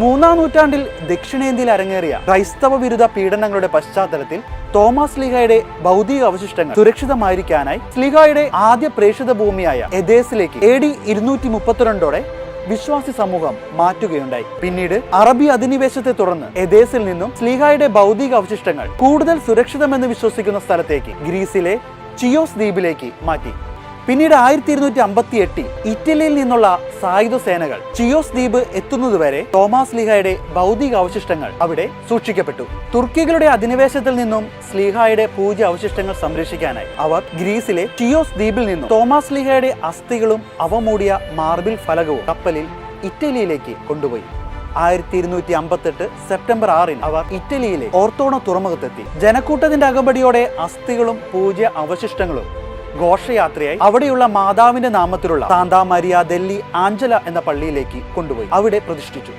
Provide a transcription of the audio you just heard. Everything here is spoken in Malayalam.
മൂന്നാം നൂറ്റാണ്ടിൽ ദക്ഷിണേന്ത്യയിൽ അരങ്ങേറിയ ക്രൈസ്തവ വിരുദ്ധ പീഡനങ്ങളുടെ പശ്ചാത്തലത്തിൽ തോമാസ് ശ്ലീഹായുടെ ഭൗതിക അവശിഷ്ടങ്ങൾ സുരക്ഷിതമായിരിക്കാനായി ശ്ലീഹായുടെ ആദ്യ പ്രേക്ഷിത ഭൂമിയായ എഥേസിലേക്ക് AD 232 വിശ്വാസി സമൂഹം മാറ്റുകയുണ്ടായി. പിന്നീട് അറബി അധിനിവേശത്തെ തുടർന്ന് എഥേസിൽ നിന്നും ശ്ലീഹായുടെ ഭൗതിക അവശിഷ്ടങ്ങൾ കൂടുതൽ സുരക്ഷിതമെന്ന് വിശ്വസിക്കുന്ന സ്ഥലത്തേക്ക് ഗ്രീസിലെ ചിയോസ് ദ്വീപിലേക്ക് മാറ്റി. പിന്നീട് 1258 ഇറ്റലിയിൽ നിന്നുള്ള സായുധ സേനകൾ ചിയോസ് ദ്വീപ് എത്തുന്നതുവരെ തോമാസ് ശ്ലീഹായുടെ ഭൗതിക അവശിഷ്ടങ്ങൾ അവിടെ സൂക്ഷിക്കപ്പെട്ടു. തുർക്കികളുടെ അധിനിവേശത്തിൽ നിന്നും ശ്ലീഹായുടെ പൂജ അവശിഷ്ടങ്ങൾ സംരക്ഷിക്കാനായി അവർ ഗ്രീസിലെ ചിയോസ് ദ്വീപിൽ നിന്നും തോമാസ് ശ്ലീഹായുടെ അസ്ഥികളും അവ മൂടിയ മാർബിൾ ഫലകവും കപ്പലിൽ ഇറ്റലിയിലേക്ക് കൊണ്ടുപോയി. 1258 സെപ്റ്റംബർ 6 അവർ ഇറ്റലിയിലെ ഓർത്തോണ തുറമുഖത്തെത്തി. ജനക്കൂട്ടത്തിന്റെ അകമ്പടിയോടെ അസ്ഥികളും പൂജ അവശിഷ്ടങ്ങളും ഘോഷയാത്രയായി അവിടെയുള്ള മാതാവിന്റെ നാമത്തിലുള്ള സാന്താ മരിയ ദെല്ലി ആഞ്ചല എന്ന പള്ളിയിലേക്ക് കൊണ്ടുപോയി അവിടെ പ്രതിഷ്ഠിച്ചു.